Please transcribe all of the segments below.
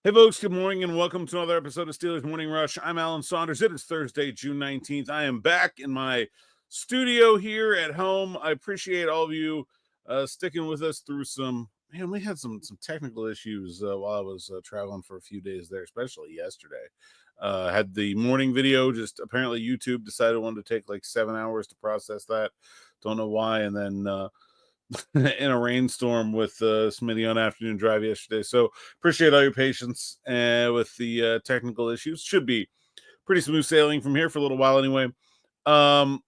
Hey, folks, good morning and welcome to another episode of Steelers Morning Rush. I'm Alan Saunders. It is Thursday, June 19th. I am back in my studio here at home. I appreciate all of you sticking with us through we had some technical issues while I was traveling for a few days there, especially yesterday. Had the morning video, just apparently YouTube decided it wanted to take like 7 hours to process that. Don't know why. And then in a rainstorm with Smitty on afternoon drive yesterday. So appreciate all your patience with the technical issues. Should be pretty smooth sailing from here for a little while anyway. Um,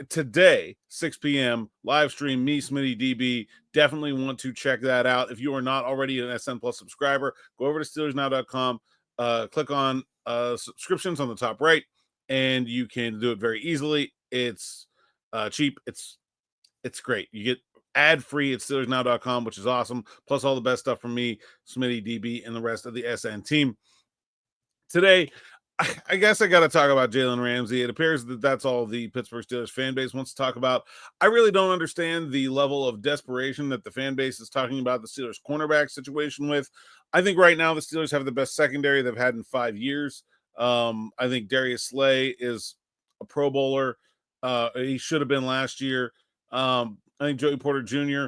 Today, 6 p.m. live stream, me, Smitty, DB. Definitely want to check that out. If you are not already an SN Plus subscriber, go over to SteelersNow.com, click on subscriptions on the top right, and you can do it very easily. It's cheap. It's great. You get ad-free at SteelersNow.com, which is awesome. Plus all the best stuff from me, Smitty, DB, and the rest of the SN team. Today, I guess I got to talk about Jalen Ramsey. It appears that that's all the Pittsburgh Steelers fan base wants to talk about. I really don't understand the level of desperation that the fan base is talking about the Steelers cornerback situation with. I think right now the Steelers have the best secondary they've had in 5 years. I think Darius Slay is a Pro Bowler. He should have been last year. I think Joey Porter Jr.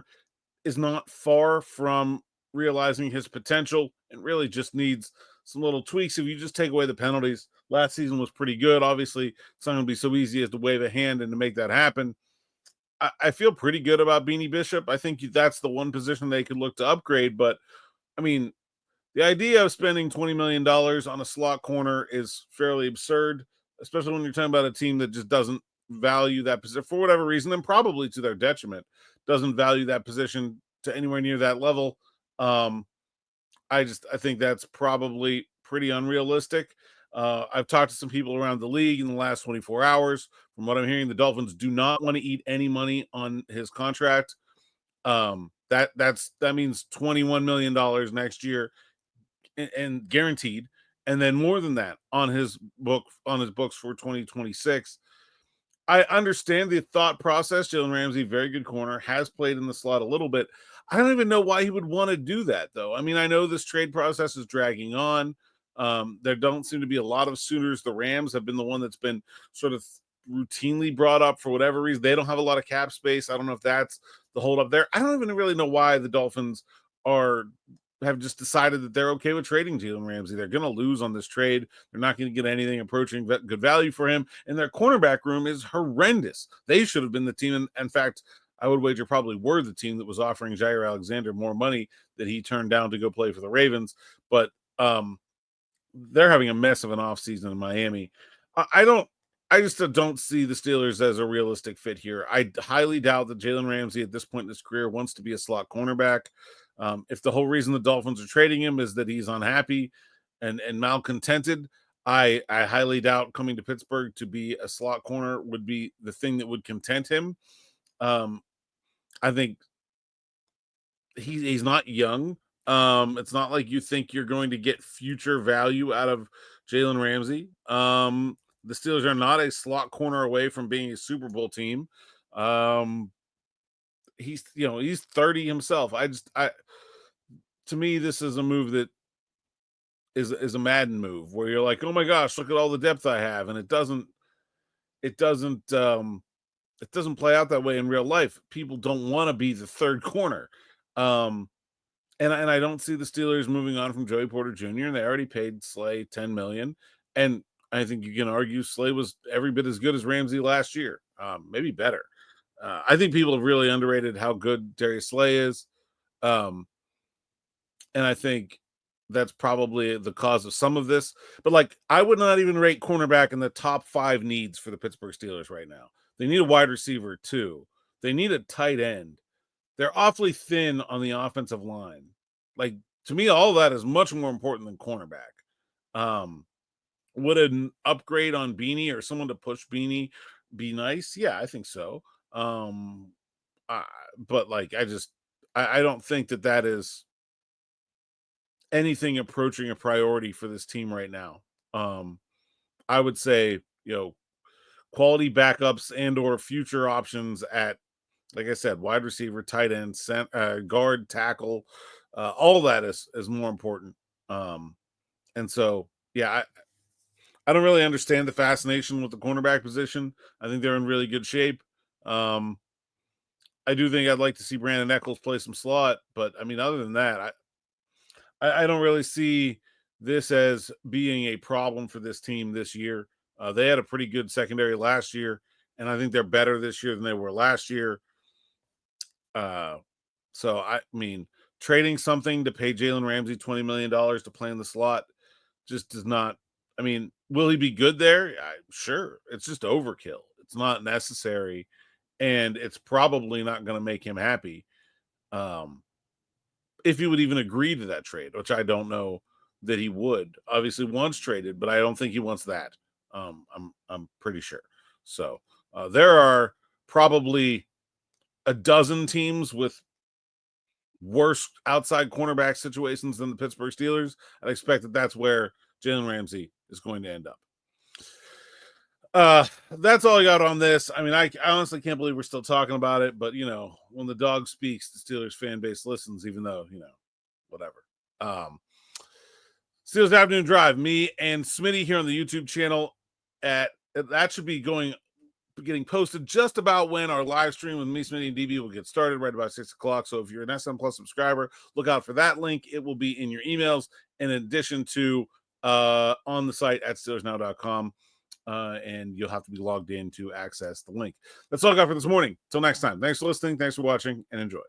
is not far from realizing his potential and really just needs some little tweaks. If you just take away the penalties, last season was pretty good. Obviously, it's not going to be so easy as to wave a hand and to make that happen. I feel pretty good about Beanie Bishop. I think that's the one position they could look to upgrade. But, I mean, the idea of spending $20 million on a slot corner is fairly absurd, especially when you're talking about a team that just doesn't value that position for whatever reason, and probably to their detriment, doesn't value that position to anywhere near that level. I think that's probably pretty unrealistic. I've talked to some people around the league in the last 24 hours. From what I'm hearing, the Dolphins do not want to eat any money on his contract. That means $21 million next year and guaranteed, and then more than that on his books for 2026. I understand the thought process. Jalen Ramsey, very good corner, has played in the slot a little bit. I don't even know why he would want to do that, though. I mean, I know this trade process is dragging on. There don't seem to be a lot of suitors. The Rams have been the one that's been sort of routinely brought up for whatever reason. They don't have a lot of cap space. I don't know if that's the holdup there. I don't even really know why the Dolphins have just decided that they're okay with trading Jalen Ramsey. They're going to lose on this trade. They're not going to get anything approaching good value for him. And their cornerback room is horrendous. They should have been the team. In fact, I would wager probably were the team that was offering Jair Alexander more money that he turned down to go play for the Ravens. But they're having a mess of an offseason in Miami. I just don't see the Steelers as a realistic fit here. I highly doubt that Jalen Ramsey at this point in his career wants to be a slot cornerback. If the whole reason the Dolphins are trading him is that he's unhappy and malcontented, I highly doubt coming to Pittsburgh to be a slot corner would be the thing that would content him. I think he's not young. It's not like you think you're going to get future value out of Jalen Ramsey. The Steelers are not a slot corner away from being a Super Bowl team. He's 30 himself. To me, this is a move that is a Madden move where you're like, oh my gosh, look at all the depth I have, and it doesn't play out that way in real life. People don't want to be the third corner. And I don't see the Steelers moving on from Joey Porter Jr. And they already paid Slay $10 million. And I think you can argue Slay was every bit as good as Ramsey last year, maybe better. I think people have really underrated how good Darius Slay is. And I think that's probably the cause of some of this. But, I would not even rate cornerback in the top 5 needs for the Pittsburgh Steelers right now. They need a wide receiver, too. They need a tight end. They're awfully thin on the offensive line. To me, all of that is much more important than cornerback. Would an upgrade on Beanie or someone to push Beanie be nice? Yeah, I think so. But I don't think that is anything approaching a priority for this team right now. I would say, quality backups and or future options at, like I said, wide receiver, tight end, guard, tackle, all that is more important. And so, yeah, I don't really understand the fascination with the cornerback position. I think they're in really good shape. I do think I'd like to see Brandon Eccles play some slot, but I mean, other than that, I don't really see this as being a problem for this team this year. They had a pretty good secondary last year, and I think they're better this year than they were last year. So I mean, trading something to pay Jalen Ramsey $20 million to play in the slot just does not. I mean, will he be good there? Sure. It's just overkill. It's not necessary, and it's probably not going to make him happy. If he would even agree to that trade, which I don't know that he would. Obviously, once traded, but I don't think he wants that. I'm pretty sure. So there are probably a dozen teams with worse outside cornerback situations than the Pittsburgh Steelers. I expect that that's where Jalen Ramsey is going to end up. That's all I got on this. I mean, I honestly can't believe we're still talking about it, but you know, when the dog speaks, the Steelers fan base listens, even though, you know, whatever. Steelers Afternoon Drive, me and Smitty here on the YouTube channel. That should be getting posted just about when our live stream with me, Smitty, and DB will get started, right about 6 o'clock. So if you're an SM Plus subscriber, look out for that link. It will be in your emails, in addition to on the site at SteelersNow.com. And you'll have to be logged in to access the link. That's all I got for this morning. Till next time. Thanks for listening. Thanks for watching, and enjoy.